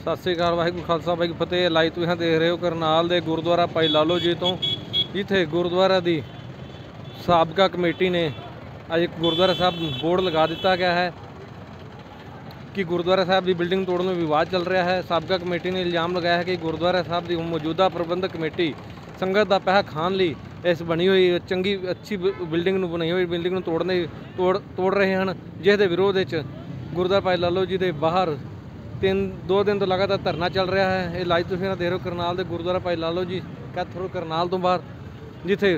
सत श्री अकाल, वाहिगुरू खालसा वाहिगुरू फतेह। लाइव तुसीं देख रहे हो करनाल दे गुरुद्वारा भाई लालो जी तो जिथे गुरुद्वारा दी साबका कमेटी ने अज एक गुरुद्वारा साहब बोर्ड लगा दिता गया है कि गुरुद्वारा साहब की बिल्डिंग तोड़ने में विवाद चल रहा है। साबका कमेटी ने इल्ज़ाम लगाया है कि गुरुद्वारा साहब की मौजूदा प्रबंधक कमेटी संगत का पैसा खान ली इस बनी हुई चंगी अच्छी बिल्डिंग में बनाई हुई बिल्डिंग तोड़ रहे हैं, जिसके विरोध गुरुद्वारा भाई लालो जी के बाहर 2 दिन तो लगातार धरना चल रहा है। ये लाइव तुसीं देख रहे हो करनाल के गुरुद्वारा भाई लालो जी कैथल करनाल तो बाहर, जिथे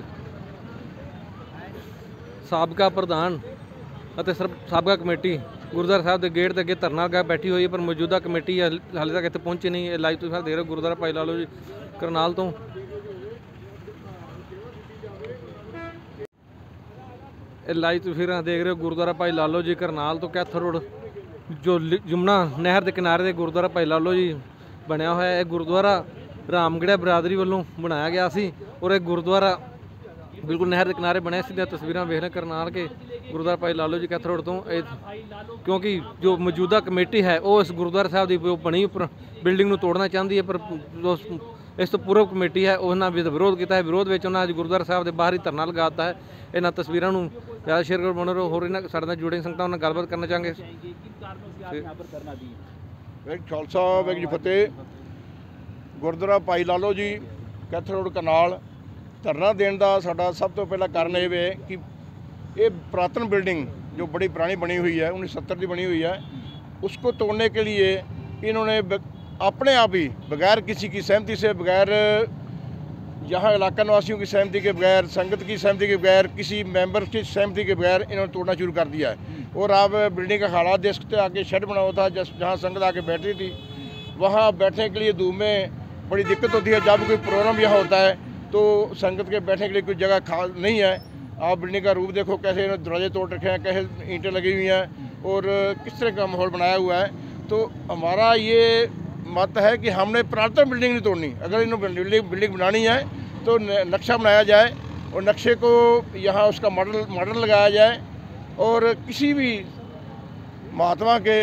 साबका प्रधान साबका कमेटी गुरुद्वारा साहब के गेट के अगे धरना लगा बैठी हुई है, पर मौजूदा कमेटी हाले तक इतने पहुंची नहीं। ये लाइव तुसीं देख रहे हो गुरुद्वारा भाई लालो जी करनाल तो। लाइव तुसीं देख रहे हो गुरुद्वारा भाई लालो जी करनाल तो कैथल रोड जो यमुना नहर के किनारे से गुरुद्वारा भाई लालो जी बनया हुआ है। गुरुद्वारा रामगढ़िया बरादरी वालों बनाया गया सी और एक गुरुद्वारा बिल्कुल नहर के किनारे बने सीधा तस्वीर वेख रहे करनाल के गुरुद्वारा भाई लालो जी कैथल रोड तो, क्योंकि जो मौजूदा कमेटी है वो इस गुरुद्वारा साहब की बनी बिल्डिंग को तोड़ना चाहती है, पर इस तो पूर्व कमेटी है उन्होंने विरोध किया है। विरोध में उन्होंने गुरुद्वारा साहब के बाहर ही धरना लगाता है। इन्होंने तस्वीरों ज़्यादा शेयर करो बनो रहो, होर इन्होंने साढ़े नाल जुड़े संगतां नाल गलबात करना चाहेंगे। खालसा वाहिगुरू जी फतेह। गुरुद्वारा भाई लालो जी कैथल रोड करनाल धरना देने का साडा सब तो पहला कारण ये है कि ये पुरातन बिल्डिंग जो बड़ी पुरानी बनी हुई है 1970 की बनी हुई है, उसको तोड़ने के लिए इन्होंने अपने आप ही बगैर किसी की सहमति से, बगैर यहाँ इलाका निवासियों की सहमति के बगैर, संगत की सहमति के बगैर, किसी मेंबर की सहमति के बगैर इन्होंने तोड़ना शुरू कर दिया है। और आप बिल्डिंग का हालात देख सकते आगे शेड बना हुआ था जहाँ संगत आके बैठी थी, वहाँ बैठने के लिए धूप में बड़ी दिक्कत होती है। जब कोई प्रोग्राम यहाँ होता है तो संगत के बैठने के लिए कोई जगह नहीं है। आप बिल्डिंग का रूप देखो, कैसे इन्होंने दरवाजे तोड़ रखे हैं, कैसे ईंटें लगी हुई हैं और किस तरह का माहौल बनाया हुआ है। तो हमारा ये मत है कि हमने पुरातन बिल्डिंग नहीं तोड़नी। अगर इन्होंने बिल्डिंग बनानी है तो नक्शा बनाया जाए और नक्शे को यहाँ उसका मॉडल लगाया जाए और किसी भी महात्मा के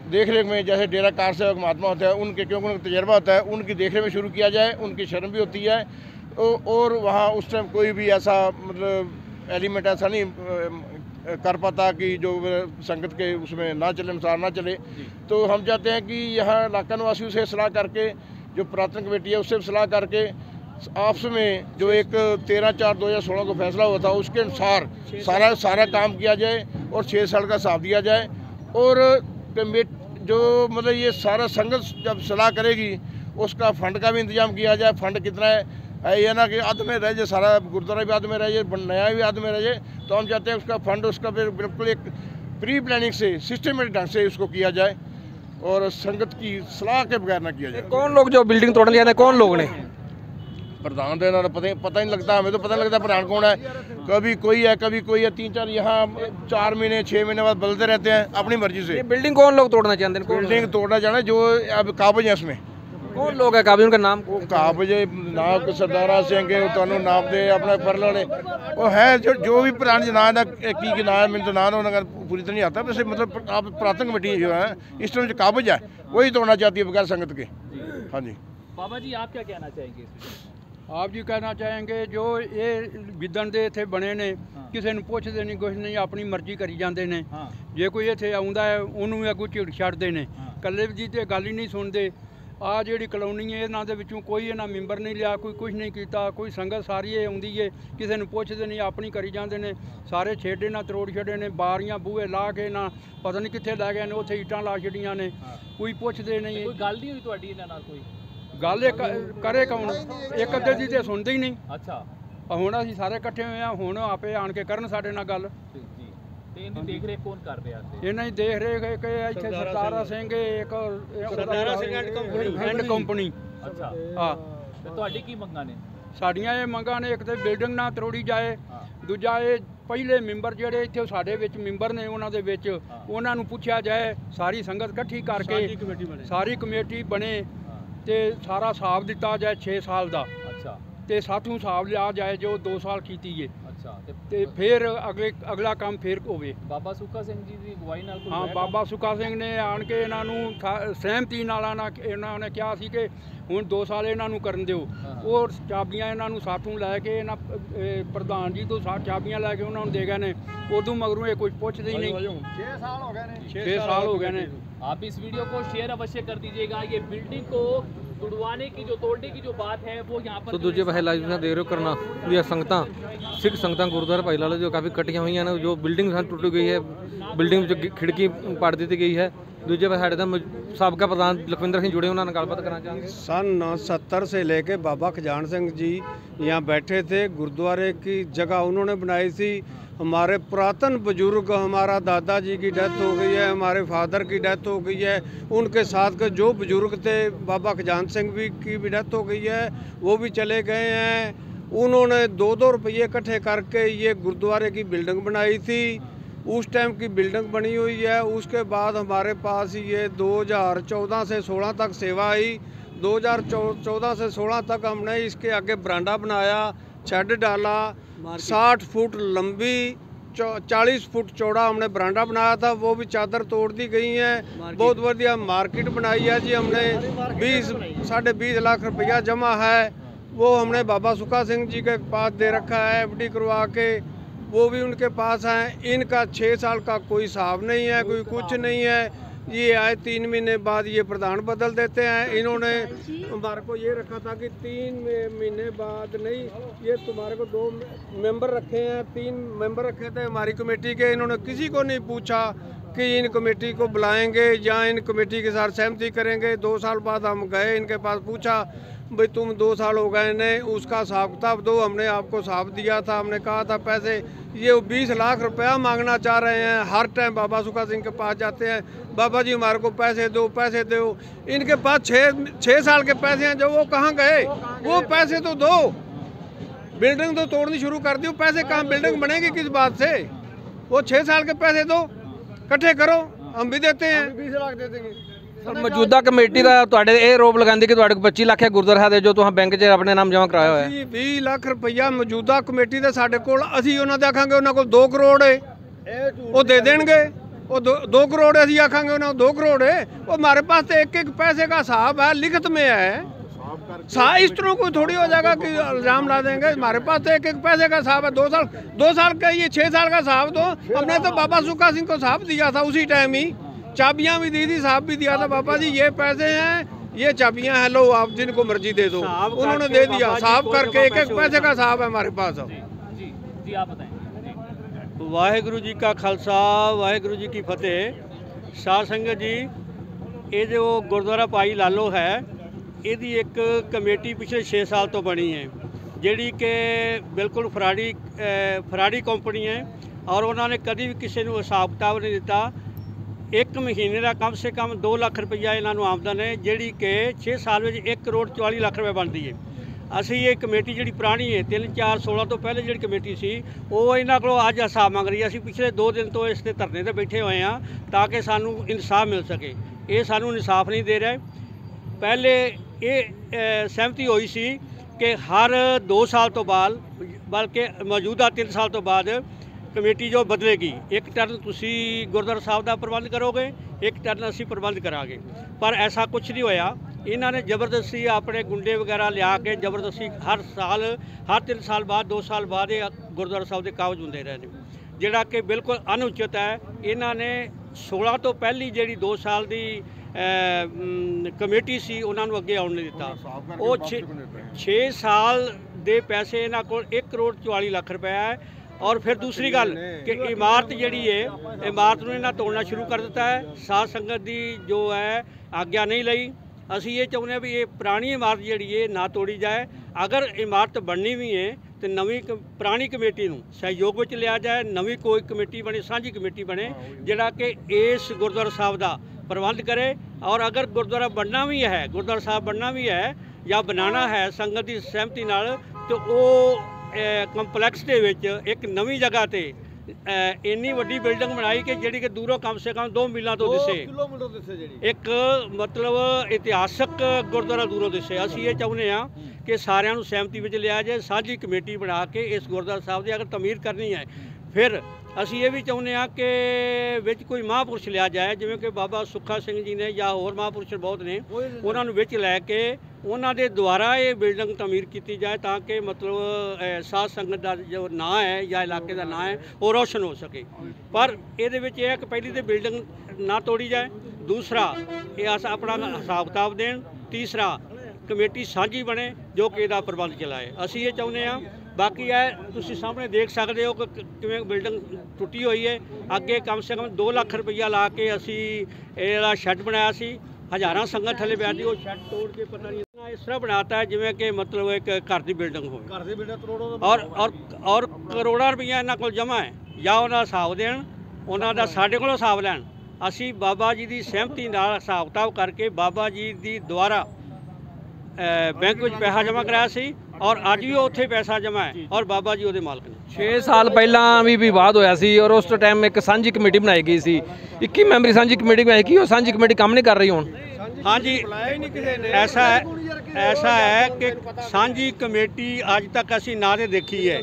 देख रेख में, जैसे डेरा कार सेवक महात्मा होता है उनके, क्योंकि उनका तजर्बा होता है, उनकी देख रेख में शुरू किया जाए। उनकी शर्म भी होती है और वहाँ उस टाइम कोई भी ऐसा मतलब एलिमेंट ऐसा नहीं कर पाता कि जो संगत के उसमें ना चले, अनुसार ना चले। तो हम चाहते हैं कि यहाँ इलाका निवासियों से सलाह करके, जो पुरातन कमेटी है उससे सलाह करके आपस में जो एक 13/4/2016 को फैसला हुआ था उसके अनुसार सारा काम किया जाए और 6 साल का हिसाब दिया जाए। और जो मतलब ये सारा संगत जब सलाह करेगी उसका फंड का भी इंतजाम किया जाए। फंड कितना है ये ना कि आध में रह जाए, सारा गुरुद्वारा भी आध में रह जाए, नया भी आध में रह जाए। तो हम चाहते हैं उसका फंड उसका फिर बिल्कुल एक प्री प्लानिंग से सिस्टमेटिक ढंग से उसको किया जाए और संगत की सलाह के बगैर ना किया जाए। कौन लोग जो बिल्डिंग तोड़ने जाते हैं, कौन लोग ने? प्रधान देना पता नहीं लगता, हमें तो पता नहीं लगता प्रधान कौन है। कभी कोई है, कभी कोई है। 3-4 यहाँ 4 महीने 6 महीने बाद बदलते रहते हैं अपनी मर्जी से। बिल्डिंग कौन लोग तोड़ना चाहते हैं? बिल्डिंग तोड़ना चाहना जो अब काबज है उसमें। कौन लोग है काबज? उनका नाम? काबज नाम सरदारा सिंह तुहानू नाम दे अपना पर वाले वो है जो भी पुराने नाम की नाम है, मैंने तो नाम उन्होंने पूरी तरह नहीं आता। वैसे मतलब आप पुरातन कमेटी जो है इस टाइम जो काबज है वही तोड़ना चाहती है बगैर संगत के। हाँ जी बाबा जी, आप क्या कहना चाहेंगे? आप जी कहना चाहेंगे जो ये विदन दे इत्थे बने ने, किसी ने पुछदे नहीं, कुछ नहीं, अपनी मर्जी करी जाते हैं। जे कोई इत्थे आउंदा है उन्होंने भी अगू झिड़ छड्डदे ने, कल्ले जी तो गल ही नहीं सुनते। आ जिहड़ी कलोनी है इन्हां दे विचों कोई इन्हां मैंबर नहीं लिया, कोई कुछ नहीं किया, कोई संगत सारी आउंदी है, किसी ने पुछदे नहीं, अपनी करी जाते हैं। सारे छेड़े ना तरोड़ छड़े ने, बारियां बूहे ला के ना पता नहीं कित्थे लै गए ने, उत्थे ईटां ला छड़ियां ने, कोई पुछदे नहीं। कोई गल नहीं हुई तुहाडी इन्हां नाल? कोई गल करे कौन? एक अद्धे दी तो सुनते ही नहीं। अच्छा, हुण असीं सारे इकट्ठे होए आ, हुण आपे आण के करन साडे नाल गल। ਤੇ ਇਹਦੀ ਦੇਖ ਰੇਖ ਕੌਣ ਕਰ ਰਿਹਾ ਸੀ? ਇਹਨਾਂ ਦੀ ਦੇਖ ਰੇਖ ਇੱਕ ਇੱਥੇ ਸਰਦਾਰਾ ਸਿੰਘ ਇੱਕ ਸਰਦਾਰਾ ਸਿੰਘ ਐਂਡ ਕੰਪਨੀ। ਅੱਛਾ ਹਾਂ, ਤੇ ਤੁਹਾਡੀ ਕੀ ਮੰਗਾਂ ਨੇ? ਸਾਡੀਆਂ ਇਹ ਮੰਗਾਂ ਨੇ, ਇੱਕ ਤੇ ਬਿਲਡਿੰਗ ਨਾ ਤਰੋੜੀ ਜਾਏ, ਦੂਜਾ ਇਹ ਪਹਿਲੇ ਮੈਂਬਰ ਜਿਹੜੇ ਇੱਥੇ ਸਾਡੇ ਵਿੱਚ ਮੈਂਬਰ ਨੇ ਉਹਨਾਂ ਦੇ ਵਿੱਚ ਉਹਨਾਂ ਨੂੰ ਪੁੱਛਿਆ ਜਾਏ, ਸਾਰੀ ਸੰਗਤ ਇਕੱਠੀ ਕਰਕੇ ਸਾਰੀ ਕਮੇਟੀ ਬਣੇ ਤੇ ਸਾਰਾ ਹਿਸਾਬ ਦਿੱਤਾ ਜਾਏ 6 ਸਾਲ ਦਾ। ਅੱਛਾ, ਤੇ ਸਾਥੋਂ ਹਿਸਾਬ ਲਿਆ ਜਾਏ ਜੋ 2 ਸਾਲ ਕੀਤੀ ਹੈ। ਅੱਛਾ ਤੇ ਫਿਰ ਅਗਲਾ ਕੰਮ ਫਿਰ ਹੋਵੇ। ਬਾਬਾ ਸੁੱਖਾ ਸਿੰਘ ਜੀ ਦੀ ਅਗਵਾਈ ਨਾਲ ਕੋਈ ਹਾਂ, ਹੋਇਆ ਬਾਬਾ ਸੁੱਖਾ ਸਿੰਘ ਨੇ ਆਣ ਕੇ ਇਹਨਾਂ ਨੂੰ ਸਹਿਮਤੀ ਨਾਲ ਇਹਨਾਂ ਨੇ ਕਿਹਾ ਸੀ ਕਿ ਹੁਣ 2 ਸਾਲ ਇਹਨਾਂ ਨੂੰ ਕਰਨ ਦਿਓ। ਉਹ ਚਾਬੀਆਂ ਇਹਨਾਂ ਨੂੰ ਸਾਥੋਂ ਲੈ ਕੇ ਇਹਨਾਂ ਪ੍ਰਧਾਨ ਜੀ ਤੋਂ ਚਾਬੀਆਂ ਲੈ ਕੇ ਉਹਨਾਂ ਨੂੰ ਦੇ ਗਏ ਨੇ। ਉਦੋਂ ਮਗਰੋਂ ਇਹ ਕੁਝ ਪੁੱਛਦੇ ਹੀ ਨਹੀਂ। 6 ਸਾਲ ਹੋ ਗਏ ਨੇ। 6 ਸਾਲ ਹੋ गए ने। आप इस वीडियो को शेयर अवश्य कर दीजिएगा। ये बिल्डिंग को तुड़वाने की जो तोड़ने की जो बात है वो यहाँ पर ਸੋ ਦੂਜੇ ਪਾਸੇ ਲਾਈਵ ਤੁਸੀਂ ਦੇਖ ਰਹੇ ਹੋ ਕਰਨਾ ਦੀਆਂ ਸੰਗਤਾਂ ਸਿੱਖ ਸੰਗਤਾਂ ਗੁਰਦੁਆਰਾ ਭਾਈ ਲਾਲੋ ਜੋ ਕਾਫੀ ਕੱਟੀਆਂ ਹੋਈਆਂ ਨੇ। ਜੋ ਬਿਲਡਿੰਗ ਸਾਨੂੰ ਟੁੱਟ ਗਈ ਹੈ, ਬਿਲਡਿੰਗ ਵਿੱਚ ਖਿੜਕੀ ਪਾੜ ਦਿੱਤੀ ਗਈ ਹੈ। ਦੂਜੇ ਪਾਸੇ ਸਾਡੇ ਤਾਂ ਸਾਬਕਾ ਪ੍ਰਧਾਨ ਲਖਵਿੰਦਰ ਸਿੰਘ जुड़े, उन्होंने ਗੱਲਬਾਤ करना चाहेंगे। सन 1970 से लेके बाबा खजान सिंह जी यहाँ बैठे थे। गुरुद्वारे की जगह उन्होंने बनाई थी। हमारे पुरातन बुजुर्ग, हमारा दादाजी की डेथ हो गई है, हमारे फादर की डेथ हो गई है, उनके साथ के जो बुजुर्ग थे बाबा खजान सिंह भी की भी डेथ हो गई है, वो भी चले गए हैं। उन्होंने 2-2 रुपये इकट्ठे करके ये गुरुद्वारे की बिल्डिंग बनाई थी। उस टाइम की बिल्डिंग बनी हुई है। उसके बाद हमारे पास ये 2014 से 16 तक सेवा आई। 2014 से 16 तक हमने इसके आगे बरांडा बनाया, शेड डाला, 60 फुट लंबी 40 फुट चौड़ा हमने बरांडा बनाया था। वो भी चादर तोड़ दी गई है। बहुत बढ़िया मार्केट बनाई है जी हमने। 20-20.5 लाख रुपया जमा है, वो हमने बाबा सुखा सिंह जी के पास दे रखा है FD करवा के। वो भी उनके पास हैं। इनका 6 साल का कोई हिसाब नहीं है, कोई कुछ नहीं है। ये आए 3 महीने बाद ये प्रधान बदल देते हैं। इन्होंने हमारे को ये रखा था कि 3 महीने बाद नहीं, ये तुम्हारे को 2 मेंबर रखे हैं, 3 मेंबर रखे थे हमारी कमेटी के। इन्होंने किसी को नहीं पूछा कि इन कमेटी को बुलाएंगे या इन कमेटी के साथ सहमति करेंगे। 2 साल बाद हम गए इनके पास, पूछा भाई तुम 2 साल हो गए ने, उसका हिसाब किताब दो। हमने आपको हिसाब दिया था, हमने कहा था पैसे। ये 20 लाख रुपया मांगना चाह रहे हैं। हर टाइम बाबा सुखा सिंह के पास जाते हैं, बाबा जी हमारे को पैसे दो, पैसे दो। इनके पास 6 साल के पैसे हैं जो वो कहाँ गए? वो पैसे तो दो। बिल्डिंग तो तोड़नी शुरू कर दी, पैसे कहाँ? बिल्डिंग बनेगी किस बात से? वो 6 साल के पैसे दो, इकट्ठे करो, हम भी देते हैं। 20 लाख दे देंगे। ਮੌਜੂਦਾ ਕਮੇਟੀ ਦਾ ਤੁਹਾਡੇ ਇਹ ਆਰੋਪ ਲਗਾਉਂਦੀ ਕਿ ਤੁਹਾਡੇ ਕੋਲ 25 ਲੱਖ ਹੈ ਗੁਰਦੁਆਰਾ ਸਾਹਿਬ ਦੇ ਜੋ ਤੁਸੀਂ ਬੈਂਕ 'ਚ ਆਪਣੇ ਨਾਮ ਜਮ੍ਹਾਂ ਕਰਾਇਆ ਹੋਇਆ ਹੈ। 20 ਲੱਖ ਰੁਪਈਆ ਮੌਜੂਦਾ ਕਮੇਟੀ ਦਾ ਸਾਡੇ ਕੋਲ। ਅਸੀਂ ਉਹਨਾਂ ਦੇ ਆਖਾਂਗੇ ਉਹਨਾਂ ਕੋਲ 2 ਕਰੋੜ ਹੈ, ਉਹ ਦੇ ਦੇਣਗੇ। वो 2 करोड़ है, ਅਸੀਂ ਆਖਾਂਗੇ ਉਹਨਾਂ ਨੂੰ 2 करोड़ है। वो हमारे पास तो एक पैसे का हिसाब है, लिखत में है। इस तरह कोई थोड़ी हो जाएगा कि इल्जाम ला देंगे। हमारे पास तो एक पैसे का हिसाब है। 2 साल का, ये 6 साल का हिसाब दो। हमने तो बाबा सुखा सिंह को हिसाब दिया था उसी टाइम ही, चाबियां भी दी थी, हिसाब भी दिया था। बाबा जी ये पैसे हैं, ये चाबियां हैं, लो आप जिनको मर्जी दे दो। उन्होंने दे दिया हिसाब करके, एक पैसे का हिसाब है हमारे पास। जी आप बताएं। वाहेगुरु जी का खालसा, वाहेगुरु जी की फतेह। साध संगत जी, ये जो गुरुद्वारा भाई लालो है, ਇਹਦੀ ਇੱਕ ਕਮੇਟੀ ਪਿਛਲੇ 6 ਸਾਲ ਤੋਂ ਬਣੀ ਹੈ, ਜਿਹੜੀ ਕਿ ਬਿਲਕੁਲ ਫਰਾਡੀ ਕੰਪਨੀ ਹੈ। ਔਰ ਉਹਨਾਂ ਨੇ ਕਦੀ ਵੀ ਕਿਸੇ ਨੂੰ ਹਿਸਾਬ ਕਿਤਾਬ ਨਹੀਂ ਦਿੱਤਾ। 1 ਮਹੀਨੇ ਦਾ ਕਮ ਸੇ ਕਮ 2 ਲੱਖ ਰੁਪਈਆ ਇਹਨਾਂ ਨੂੰ ਆਮਦਨ ਹੈ, ਜਿਹੜੀ ਕਿ 6 ਸਾਲ ਵਿੱਚ 1 ਕਰੋੜ 44 ਲੱਖ ਰੁਪਏ ਬਣਦੀ ਹੈ। ਅਸੀਂ ਇਹ ਕਮੇਟੀ ਜਿਹੜੀ ਪੁਰਾਣੀ ਹੈ 3-4-16 ਤੋਂ ਪਹਿਲੇ ਜਿਹੜੀ ਕਮੇਟੀ ਸੀ, ਉਹ ਇਹਨਾਂ ਕੋਲੋਂ ਅੱਜ ਹਿਸਾਬ ਮੰਗ ਰਹੀ ਹੈ। ਅਸੀਂ ਪਿਛਲੇ 2 ਦਿਨ ਤੋਂ ਇਸ 'ਤੇ ਧਰਨੇ 'ਤੇ ਬੈਠੇ ਹੋਏ ਹਾਂ ਤਾਂ ਕਿ ਸਾਨੂੰ ਇਨਸਾਫ ਮਿਲ ਸਕੇ। ਇਹ ਸਾਨੂੰ ਇਨਸਾਫ ਨਹੀਂ ਦੇ ਰਿਹਾ। ਪਹਿਲੇ ਇਹ ਸਹਿਮਤੀ ਹੋਈ ਸੀ ਕਿ ਹਰ 2 ਸਾਲ ਤੋਂ ਬਾਅਦ, ਬਲਕਿ ਮੌਜੂਦਾ 3 ਸਾਲ ਤੋਂ ਬਾਅਦ ਕਮੇਟੀ ਜੋ ਬਦਲੇਗੀ, ਇੱਕ ਟਰਨ ਤੁਸੀਂ ਗੁਰਦੁਆਰਾ ਸਾਹਿਬ ਦਾ ਪ੍ਰਬੰਧ ਕਰੋਗੇ, ਇੱਕ ਟਰਨ ਅਸੀਂ ਪ੍ਰਬੰਧ ਕਰਾਂਗੇ। ਪਰ ਐਸਾ ਕੁਝ ਨਹੀਂ ਹੋਇਆ। ਇਹਨਾਂ ਨੇ ਜ਼ਬਰਦਸਤੀ ਆਪਣੇ ਗੁੰਡੇ ਵਗੈਰਾ ਲਿਆ ਕੇ ਜ਼ਬਰਦਸਤੀ ਹਰ 3 ਸਾਲ ਬਾਅਦ 2 ਸਾਲ ਬਾਅਦ ਇਹ ਗੁਰਦੁਆਰਾ ਸਾਹਿਬ ਦੇ ਕਾਬਜ਼ ਹੁੰਦੇ ਰਹੇ ਨੇ, ਜਿਹੜਾ ਕਿ ਬਿਲਕੁਲ ਅਨੁਚਿਤ ਹੈ। ਇਹਨਾਂ ਨੇ 16 ਤੋਂ ਪਹਿਲੀ ਜਿਹੜੀ 2 ਸਾਲ ਦੀ ਕਮੇਟੀ ਸੀ ਉਹਨਾਂ ਨੂੰ ਅੱਗੇ ਆਉਣ ਨਹੀਂ ਦਿੱਤਾ। ਉਹ 6 ਸਾਲ ਦੇ ਪੈਸੇ ਇਹਨਾਂ ਕੋਲ 1 ਕਰੋੜ 44 ਲੱਖ ਰੁਪਇਆ ਹੈ। ਔਰ ਫਿਰ ਦੂਸਰੀ ਗੱਲ ਕਿ ਇਮਾਰਤ ਜਿਹੜੀ ਹੈ, ਇਮਾਰਤ ਨੂੰ ਇਹਨਾਂ ਤੋੜਨਾ ਸ਼ੁਰੂ ਕਰ ਦਿੱਤਾ ਹੈ। ਸਾਧ ਸੰਗਤ ਦੀ ਜੋ ਹੈ ਆਗਿਆ ਨਹੀਂ ਲਈ। ਅਸੀਂ ਇਹ ਚਾਹੁੰਦੇ ਹਾਂ ਵੀ ਇਹ ਪੁਰਾਣੀ ਇਮਾਰਤ ਜਿਹੜੀ ਹੈ ਨਾ ਤੋੜੀ ਜਾਏ। ਅਗਰ ਇਮਾਰਤ ਬਣਨੀ ਵੀ ਹੈ ਤੇ ਨਵੀਂ ਪੁਰਾਣੀ ਕਮੇਟੀ ਨੂੰ ਸਹਿਯੋਗ ਵਿੱਚ ਲਿਆ ਜਾਏ, ਨਵੀਂ ਕੋਈ ਕਮੇਟੀ ਬਣੇ, ਸਾਂਝੀ ਕਮੇਟੀ ਬਣੇ, ਜਿਹੜਾ ਕਿ ਇਸ ਗੁਰਦੁਆਰਾ ਸਾਹਿਬ ਦਾ प्रबंध करे। और अगर गुरुद्वारा बनना भी है, गुरुद्वारा साहब बनना भी है या बनाना है संगत की सहमति नाल, तो वो ਕੰਪਲੈਕਸ ਦੇ ਵਿੱਚ ਇੱਕ ਨਵੀਂ ਜਗ੍ਹਾ ਤੇ ਇੰਨੀ ਵੱਡੀ ਬਿਲਡਿੰਗ ਬਣਾਈ ਕਿ ਜਿਹੜੀ ਕਿ ਦੂਰੋਂ ਕਮ ਸੇ ਕਮ 2 ਮੀਲਾਂ ਤੋਂ ਦਿਸੇ, ਕਿਲੋਮੀਟਰ ਦਿਸੇ ਜਿਹੜੀ ਇੱਕ ਮਤਲਬ ਇਤਿਹਾਸਕ ਗੁਰਦੁਆਰਾ ਦੂਰੋਂ ਦਿਸੇ। ਅਸੀਂ ਇਹ ਚਾਹੁੰਦੇ ਹਾਂ ਕਿ ਸਾਰਿਆਂ ਨੂੰ ਸਹਿਮਤੀ ਵਿੱਚ ਲਿਆ ਜਾਏ, ਸਾਂਝੀ ਕਮੇਟੀ ਬਣਾ ਕੇ ਇਸ ਗੁਰਦੁਆਰਾ ਸਾਹਿਬ ਦੀ ਅਗਰ ਤਮੀਰ ਕਰਨੀ ਹੈ। ਫਿਰ ਅਸੀਂ ਇਹ ਵੀ ਚਾਹੁੰਦੇ ਹਾਂ ਕਿ ਵਿੱਚ ਕੋਈ ਮਹਾਂਪੁਰਸ਼ ਲਿਆ ਜਾਏ, ਜਿਵੇਂ ਕਿ ਬਾਬਾ ਸੁੱਖਾ ਸਿੰਘ ਜੀ ਨੇ ਜਾਂ ਹੋਰ ਮਹਾਂਪੁਰਸ਼ ਬਹੁਤ ਨੇ, ਉਹਨਾਂ ਨੂੰ ਵਿੱਚ ਲੈ ਕੇ ਉਹਨਾਂ ਦੇ ਦੁਆਰਾ ਇਹ ਬਿਲਡਿੰਗ ਤਮੀਰ ਕੀਤੀ ਜਾਏ ਤਾਂ ਕਿ ਮਤਲਬ ਸਾਧ ਸੰਗਤ ਦਾ ਜੋ ਨਾਂ ਹੈ ਜਾਂ ਇਲਾਕੇ ਦਾ ਨਾਂ ਹੈ ਉਹ ਰੋਸ਼ਨ ਹੋ ਸਕੇ। ਪਰ ਇਹਦੇ ਵਿੱਚ ਇਹ ਹੈ ਕਿ ਪਹਿਲੀ ਤਾਂ ਬਿਲਡਿੰਗ ਨਾ ਤੋੜੀ ਜਾਏ, ਦੂਸਰਾ ਇਹ ਆਪਣਾ ਹਿਸਾਬ ਕਿਤਾਬ ਦੇਣ, ਤੀਸਰਾ ਕਮੇਟੀ ਸਾਂਝੀ ਬਣੇ ਜੋ ਕਿ ਇਹਦਾ ਪ੍ਰਬੰਧ ਚਲਾਏ। ਅਸੀਂ ਇਹ ਚਾਹੁੰਦੇ ਹਾਂ। ਬਾਕੀ ਹੈ ਤੁਸੀਂ ਸਾਹਮਣੇ ਦੇਖ ਸਕਦੇ ਹੋ ਕਿ ਕਿਵੇਂ ਬਿਲਡਿੰਗ ਟੁੱਟੀ ਹੋਈ ਹੈ। ਅੱਗੇ ਕਮ ਸੇ ਕਮ 2 ਲੱਖ ਰੁਪਈਆ ਲਾ ਕੇ ਅਸੀਂ ਇਹਦਾ ਸ਼ੈੱਡ ਬਣਾਇਆ ਸੀ, ਹਜ਼ਾਰਾਂ ਸੰਗਤ ਥੱਲੇ ਬੈਠਦੀ, ਉਹ ਸ਼ੈੱਡ ਤੋੜ ਕੇ ਪਤਾ ਨਹੀਂ ਇਸ ਤਰ੍ਹਾਂ ਬਣਾਤਾ ਹੈ ਜਿਵੇਂ ਕਿ ਮਤਲਬ ਇੱਕ ਘਰ ਦੀ ਬਿਲਡਿੰਗ ਹੋਵੇ। ਘਰ ਦੀ ਬਿਲਡਿੰਗ ਕਰੋੜਾਂ ਔਰ ਕਰੋੜਾਂ ਰੁਪਈਆ ਇਹਨਾਂ ਕੋਲ ਜਮ੍ਹਾਂ ਹੈ, ਜਾਂ ਉਹਨਾਂ ਦਾ ਹਿਸਾਬ ਦੇਣ, ਉਹਨਾਂ ਦਾ ਸਾਡੇ ਕੋਲੋਂ ਹਿਸਾਬ ਲੈਣ। ਅਸੀਂ ਬਾਬਾ ਜੀ ਦੀ ਸਹਿਮਤੀ ਨਾਲ ਹਿਸਾਬ ਕਿਤਾਬ ਕਰਕੇ ਬਾਬਾ ਜੀ ਦੀ ਦੁਆਰਾ ਬੈਂਕ ਵਿੱਚ ਪੈਸਾ ਜਮ੍ਹਾਂ ਕਰਾਇਆ ਸੀ ਔਰ ਅੱਜ ਵੀ ਉੱਥੇ ਪੈਸਾ ਜਮ੍ਹਾਂ ਹੈ ਔਰ ਬਾਬਾ ਜੀ ਉਹਦੇ ਮਾਲਕ ਨੇ। 6 ਸਾਲ ਪਹਿਲਾਂ ਵੀ ਵਿਵਾਦ ਹੋਇਆ ਸੀ ਔਰ ਉਸ ਟਾਈਮ ਇੱਕ ਸਾਂਝੀ ਕਮੇਟੀ ਬਣਾਈ ਗਈ ਸੀ, 21 ਮੈਂਬਰੀ ਸਾਂਝੀ ਕਮੇਟੀ ਬਣਾਈ। ਕੀ ਉਹ ਸਾਂਝੀ ਕਮੇਟੀ ਕੰਮ ਨਹੀਂ ਕਰ ਰਹੀ ਹੁਣ? ਹਾਂਜੀ, ऐसा है कि ਸਾਂਝੀ ਕਮੇਟੀ ਅੱਜ ਤੱਕ ਅਸੀਂ ਨਾ ਦੇ ਦੇਖੀ ਹੈ।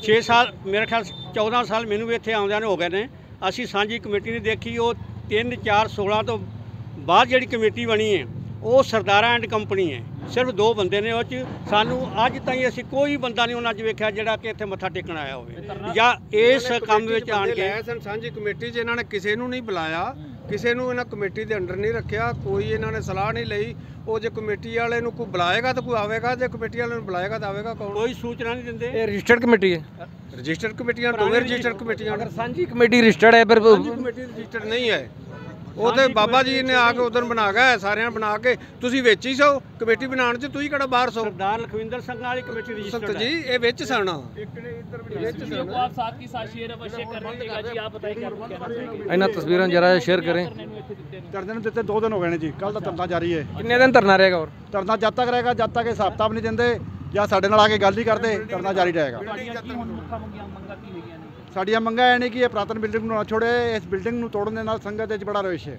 6 ਸਾਲ ਮੇਰੇ ਖਿਆਲ 14 ਸਾਲ ਮੈਨੂੰ ਵੀ ਇੱਥੇ ਆਉਂਦਿਆਂ ਨੂੰ ਹੋ ਗਏ ਨੇ, ਅਸੀਂ ਸਾਂਝੀ ਕਮੇਟੀ ਨਹੀਂ ਦੇਖੀ। ਉਹ 3, 4, 16 ਤੋਂ ਬਾਅਦ ਜਿਹੜੀ ਕਮੇਟੀ ਬਣੀ ਹੈ ਉਹ ਸਰਦਾਰਾ ਐਂਡ ਕੰਪਨੀ ਹੈ, ਸਿਰਫ 2 ਬੰਦੇ ਨੇ ਉਹ 'ਚ। ਸਾਨੂੰ ਅੱਜ ਤਾਈਂ ਅਸੀਂ ਕੋਈ ਬੰਦਾ ਨਹੀਂ ਉਹਨਾਂ 'ਚ ਵੇਖਿਆ ਜਿਹੜਾ ਕਿ ਇੱਥੇ ਮੱਥਾ ਟੇਕਣ ਆਇਆ ਹੋਵੇ ਜਾਂ ਇਸ ਕੰਮ ਵਿੱਚ ਆਣ ਕੇ। ਸਾਂਝੀ ਕਮੇਟੀ 'ਚ ਇਹਨਾਂ ਨੇ ਕਿਸੇ ਨੂੰ ਨਹੀਂ ਬੁਲਾਇਆ, ਕਿਸੇ ਨੂੰ ਇਹਨਾਂ ਕਮੇਟੀ ਦੇ ਅੰਡਰ ਨਹੀਂ ਰੱਖਿਆ, ਕੋਈ ਇਹਨਾਂ ਨੇ ਸਲਾਹ ਨਹੀਂ ਲਈ। ਉਹ ਜੇ ਕਮੇਟੀ ਵਾਲੇ ਨੂੰ ਕੋਈ ਬੁਲਾਏਗਾ ਤਾਂ ਕੋਈ ਆਵੇਗਾ, ਜੇ ਕਮੇਟੀ ਵਾਲੇ ਨੂੰ ਬੁਲਾਏਗਾ ਤਾਂ ਆਵੇਗਾ ਕੌਣ? ਕੋਈ ਸੂਚਨਾ ਨਹੀਂ ਦਿੰਦੇ। ਇਹ ਰਜਿਸਟਰਡ ਕਮੇਟੀ ਹੈ, ਰਜਿਸਟਰਡ ਕਮੇਟੀਆਂ, ਦੋਵੇਂ ਰਜਿਸਟਰਡ ਕਮੇਟੀਆਂ। ਅਗਰ ਸਾਂਝੀ ਕਮੇਟੀ ਰਜਿਸਟਰਡ ਹੈ ਪਰ ਕਮੇਟੀ ਰਜਿਸਟਰਡ ਨਹੀਂ ਹੈ। ਉਹ ਤੇ ਬਾਬਾ ਜੀ ਨੇ ਆ ਕੇ ਉਦੋਂ ਬਣਾ ਗਿਆ, ਸਾਰਿਆਂ ਬਣਾ ਕੇ। ਤੁਸੀਂ ਵਿੱਚ ਹੀ ਸੋ ਕਮੇਟੀ ਬਣਾਉਣ 'ਚ, ਤੁਸੀਂ ਕਿਹੜਾ ਬਾਹਰ ਸੋ? ਸਰਦਾਰ ਲਖਵਿੰਦਰ ਸਿੰਘ ਵਾਲੀ ਕਮੇਟੀ ਰਜਿਸਟਰਡ ਸੰਤ ਜੀ ਇਹ ਵਿੱਚ ਸਨ। आप साथ की साथ शेयर अवश्य कर दीजिएगा जी। आप बताइए क्या कहना चाहेंगे? ਇਹਨਾਂ ਤਸਵੀਰਾਂ ਜਰਾ ਸ਼ੇਅਰ ਕरें। ਧਰਨੇ ਨੂੰ ਦਿੱਤੇ 2 ਦਿਨ ਹੋ ਗਏ ਨੇ ਜੀ, ਕੱਲ ਦਾ ਧਰਨਾ ਜਾਰੀ ਹੈ। ਕਿੰਨੇ ਦਿਨ ਧਰਨਾ ਰਹੇਗਾ? ਹੋਰ ਧਰਨਾ ਜਦ ਤੱਕ ਰਹੇਗਾ ਜਦ ਤੱਕ ਇਹ ਹਿਸਾਬ ਕਿਤਾਬ ਨਹੀਂ ਦਿੰਦੇ ਜਾਂ ਸਾਡੇ ਨਾਲ ਆ ਕੇ ਗੱਲ ਹੀ ਕਰਦੇ, ਧਰਨਾ ਜਾਰੀ ਰਹੇਗਾ। ਸਾਡੀਆਂ ਮੰਗਾਂ ਇਹ ਨੇ ਕਿ ਇਹ ਪੁਰਾਤਨ ਬਿਲਡਿੰਗ ਨੂੰ ਨਾ ਛੋੜੇ, ਇਸ ਬਿਲਡਿੰਗ ਨੂੰ ਤੋੜਨ ਦੇ ਨਾਲ ਸੰਗਤ ਵਿੱਚ ਬੜਾ ਰੋਸ਼ ਹੈ।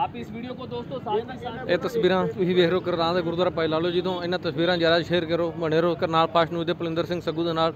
आप इस वीडियो को दोस्तों साथ ही साथ ਇਹ ਤਸਵੀਰਾਂ ਤੁਸੀਂ ਵੇਖ ਰਹੇ ਹੋ ਕਰਨਾਲ ਦੇ ਗੁਰਦੁਆਰਾ ਭਾਈ ਲਾਲੋ ਜੀ ਤੋਂ। ਇਹਨਾਂ ਤਸਵੀਰਾਂ ਜਰਾ ਸ਼ੇਅਰ ਕਰੋ, ਬਣੇ ਰਹੋ ਕਰਨਾਲ ਪਾਸਟ ਨਿਊਜ਼ ਦੇ ਪਲਿੰਦਰ ਸਿੰਘ ਸੱਗੂ ਦੇ ਨਾਲ।